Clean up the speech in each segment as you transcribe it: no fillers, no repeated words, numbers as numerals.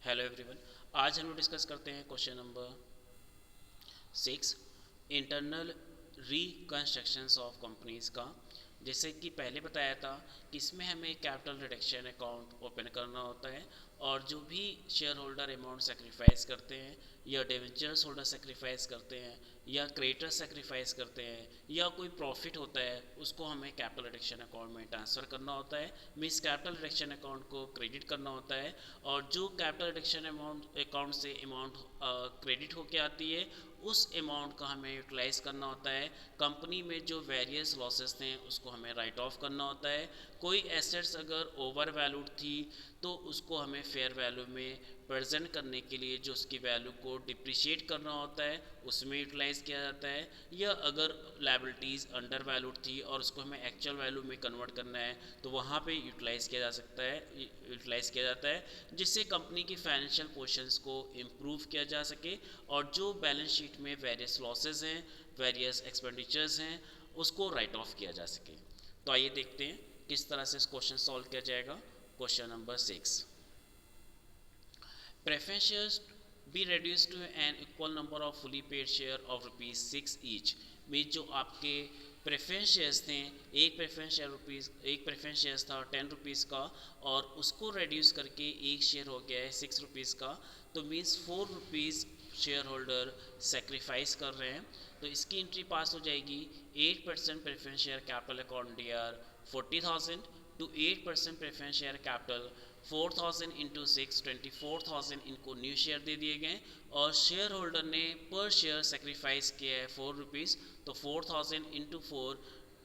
Hello everyone. आज हम लोग डिस्कस करते हैं question number 6, internal reconstructions of companies का। जैसे कि पहले बताया था कि इसमें हमें कैपिटल रिडक्शन अकाउंट ओपन करना होता है और जो भी शेयर होल्डर अमाउंट सेक्रीफाइस करते हैं या डिवेंचर्स होल्डर सेक्रीफाइस करते हैं या क्रेडिटर सेक्रीफाइस करते हैं या कोई प्रॉफिट होता है उसको हमें कैपिटल रिडक्शन अकाउंट में ट्रांसफ़र करना होता है। मीन्स कैपिटल रिडक्शन अकाउंट को क्रेडिट करना होता है और जो कैपिटल रिडक्शन अमाउंट अकाउंट से अमाउंट क्रेडिट होके आती है उस अमाउंट का हमें यूटिलाइज़ करना होता है। कंपनी में जो वेरियस लॉसेस थे उसको हमें राइट ऑफ करना होता है। कोई एसेट्स अगर ओवर वैल्यूड थी तो उसको हमें फेयर वैल्यू में प्रेजेंट करने के लिए जो उसकी वैल्यू को डिप्रिशिएट करना होता है उसमें यूटिलाइज़ किया जाता है। या अगर लायबिलिटीज़ अंडर वैल्यूड थी और उसको हमें एक्चुअल वैल्यू में कन्वर्ट करना है तो वहाँ पे यूटिलाइज़ किया जा सकता है, यूटिलाइज़ किया जाता है जिससे कंपनी की फाइनेंशियल पोजीशंस को इम्प्रूव किया जा सके और जो बैलेंस शीट में वेरियस लॉसेस हैं, वेरियस एक्सपेंडिचर्स हैं, उसको राइट ऑफ किया जा सके। तो आइए देखते हैं किस तरह से इस क्वेश्चन सॉल्व किया जाएगा। Question number 6, preference shares be reduced to an equal number of fully paid share of rupees 6 each। Mean जो आपके प्रेफरेंस शेयर्स थे, एक प्रेफरेंस शेयर्स था 10 रुपीज़ का और उसको रेड्यूस करके एक शेयर हो गया है 6 रुपीज़ का। तो means 4 rupees share holder sacrifice कर रहे हैं। तो इसकी एंट्री पास हो जाएगी 8% preference share capital account D R 40,000 to 8% preference share capital 4,000 into 6 24,000 इनको न्यू शेयर दे दिए गए और शेयर होल्डर ने पर शेयर सेक्रीफाइस किया है 4 रुपीज़। तो 4,000 into 4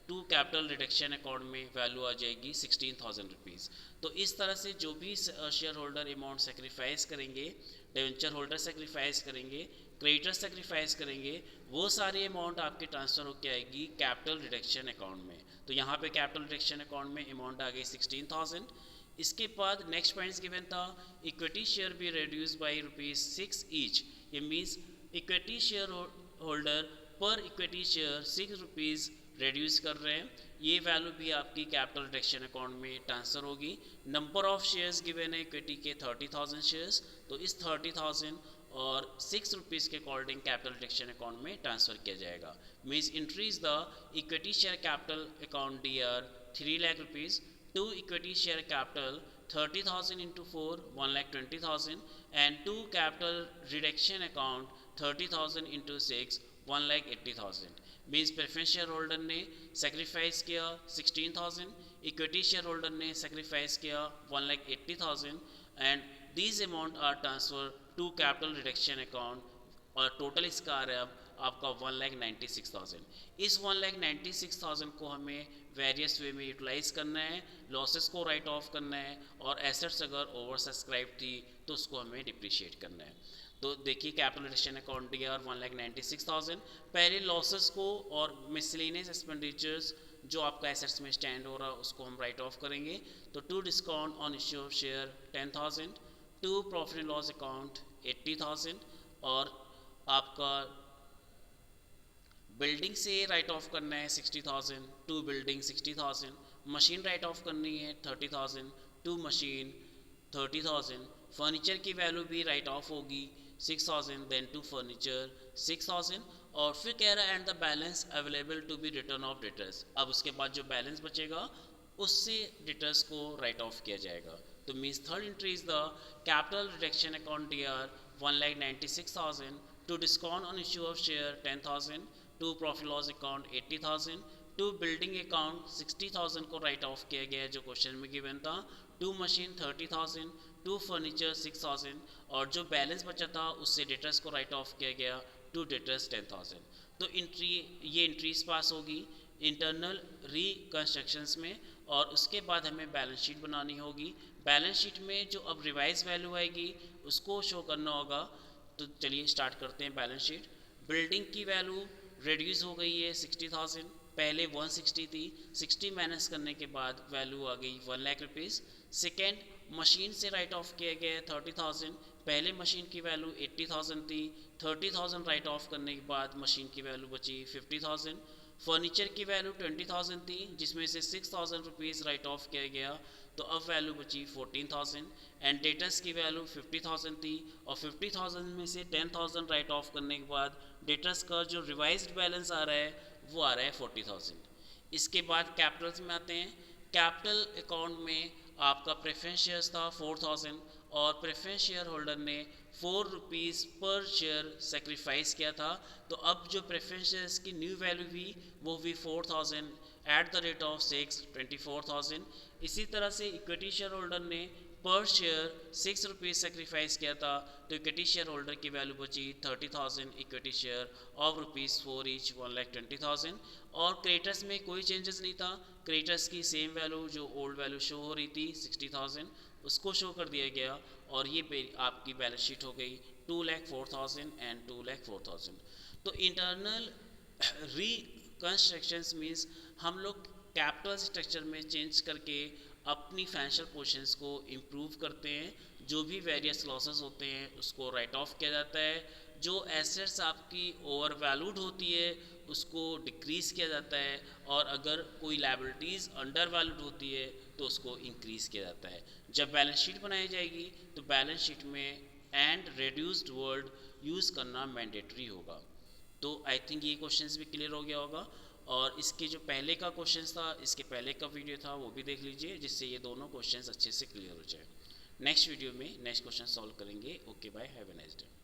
to capital reduction account में वैल्यू आ जाएगी 16,000 रुपीज़। तो इस तरह से जो भी शेयर होल्डर अमाउंट सेक्रीफाइस करेंगे, डिवेंचर होल्डर सेक्रीफाइस करेंगे, क्रेडिटर सेक्रीफाइस करेंगे, वो सारी अमाउंट आपके ट्रांसफ़र होकर आएगी कैपिटल रिडक्शन अकाउंट में। तो यहाँ पे कैपिटल रिडक्शन अकाउंट में अमाउंट आ गई 16,000। इसके बाद नेक्स्ट पॉइंट्स गिवन था equity share be reduce by ₹6 each. ये मीन्स इक्विटी शेयर होल्डर पर इक्विटी शेयर 6 रुपीज़ रिड्यूस कर रहे हैं। ये वैल्यू भी आपकी कैपिटल रिडक्शन अकाउंट में ट्रांसफ़र होगी। नंबर ऑफ शेयर्स गिवन है इक्विटी के 30,000 शेयर्स। तो इस 30,000 और 6 रुपीज़ के अकॉर्डिंग कैपिटल रिडक्शन अकाउंट में ट्रांसफ़र किया जाएगा। Means increase the equity share capital account D R 3 lakh rupees to equity share capital 30,000 into 4 1,20,000 and two capital reduction account 30,000 into 6 1,80,000। Means preference share holder ने sacrifice किया 16,000, equity share holder ने sacrifice किया 1,80,000 and these amount are transfer to capital reduction account और total इसका आ रहा है अब आपका 1,96,000। इस 1,96,000 को हमें वेरियस वे में यूटिलाइज़ करना है, लॉसेस को राइट ऑफ करना है और एसेट्स अगर ओवर सब्सक्राइब थी तो उसको हमें डिप्रिशिएट करना है। तो देखिए capital reduction account D R 1,96,000। पहले लॉसेस को और मिसलेनियस एक्सपेंडिचर्स जो आपका एसेट्स में स्टैंड हो रहा है उसको हम राइट ऑफ करेंगे। तो to discount on issue of share 10,000, to profit and loss account 80,000 और आपका बिल्डिंग से राइट ऑफ करना है 60,000 to building 60,000, machine write off करनी है 30,000 टू मशीन 30,000, फर्नीचर की वैल्यू भी राइट ऑफ होगी 6,000 देन टू फर्नीचर 6,000 और फिर कह रहा है and the balance available to be return of debtors. अब उसके बाद जो बैलेंस बचेगा उससे डेटर्स को राइट ऑफ किया जाएगा। तो means third entry is the capital reduction account D R 1,96,000 to discount on issue of share 10,000, to profit loss account 80,000, to building account 60,000 को राइट ऑफ किया गया है जो क्वेश्चन में गिवन था, टू मशीन 30,000, टू फर्नीचर 6,000 और जो balance बचा था उससे डेटर्स को राइट ऑफ किया गया, टू डेटर्स 10,000। तो ये एंट्रीज पास होगी इंटरनल रिकंस्ट्रक्शंस में और उसके बाद हमें बैलेंस शीट बनानी होगी। बैलेंस शीट में जो अब रिवाइज वैल्यू आएगी उसको शो करना होगा। तो चलिए स्टार्ट करते हैं बैलेंस शीट। बिल्डिंग की वैल्यू रिड्यूस हो गई है 60,000, पहले 160 थी, 60 माइनस करने के बाद वैल्यू आ गई 1 लाख रुपीज़। सेकेंड मशीन से राइट ऑफ किया गया है 30,000, पहले मशीन की वैल्यू 80,000 थी, 30,000 राइट ऑफ करने के बाद मशीन की वैल्यू बची 50,000। फर्नीचर की वैल्यू 20,000 थी जिसमें से 6,000 रुपीज़ राइट ऑफ किया गया तो अब वैल्यू बची 14,000 एंड डेटर्स की वैल्यू 50,000 थी और 50,000 में से 10,000 राइट ऑफ करने के बाद डेटर्स का जो रिवाइज्ड बैलेंस आ रहा है वो आ रहा है 40,000। इसके बाद कैपिटल्स में आते हैं। कैपिटल अकाउंट में आपका प्रेफरेंस शेयर्स था 4,000 और प्रेफरेंस शेयर होल्डर ने 4 रुपीज़ पर शेयर सेक्रीफाइस किया था। तो अब जो प्रेफरेंस शेयर्स की न्यू वैल्यू हुई वो हुई 4,000 एट द रेट ऑफ 24,000। इसी तरह से इक्विटी शेयर होल्डर ने पर शेयर 6 रुपीज़ सेक्रीफाइस किया था, तो इक्विटी शेयर होल्डर की वैल्यू बची 30,000 इक्विटी शेयर ऑफ ₹4 ईच 1,20,000। और क्रेडिटर्स में कोई चेंजेस नहीं था, क्रेडिटर्स की सेम वैल्यू जो ओल्ड वैल्यू शो हो रही थी 60,000 उसको शो कर दिया गया और ये आपकी बैलेंस शीट हो गई 2,04,000 एंड 2,04,000। तो इंटरनल रिकंस्ट्रक्शंस मीन्स हम लोग कैपिटल स्ट्रक्चर में चेंज करके अपनी फाइनेंशियल पोजीशंस को इम्प्रूव करते हैं। जो भी वेरियस लॉसेस होते हैं उसको राइट ऑफ किया जाता है, जो एसेट्स आपकी ओवर वैल्यूड होती है उसको डिक्रीज़ किया जाता है और अगर कोई लायबिलिटीज़ अंडर वैल्यूड होती है तो उसको इंक्रीज़ किया जाता है। जब बैलेंस शीट बनाई जाएगी तो बैलेंस शीट में एंड रिड्यूस्ड वर्ड यूज़ करना मैंडेटरी होगा। तो आई थिंक ये क्वेश्चंस भी क्लियर हो गया होगा और इसके जो पहले का क्वेश्चंस था, इसके पहले का वीडियो था वो भी देख लीजिए जिससे ये दोनों क्वेश्चंस अच्छे से क्लियर हो जाए। नेक्स्ट वीडियो में नेक्स्ट क्वेश्चन सॉल्व करेंगे। Okay bye, have a nice day.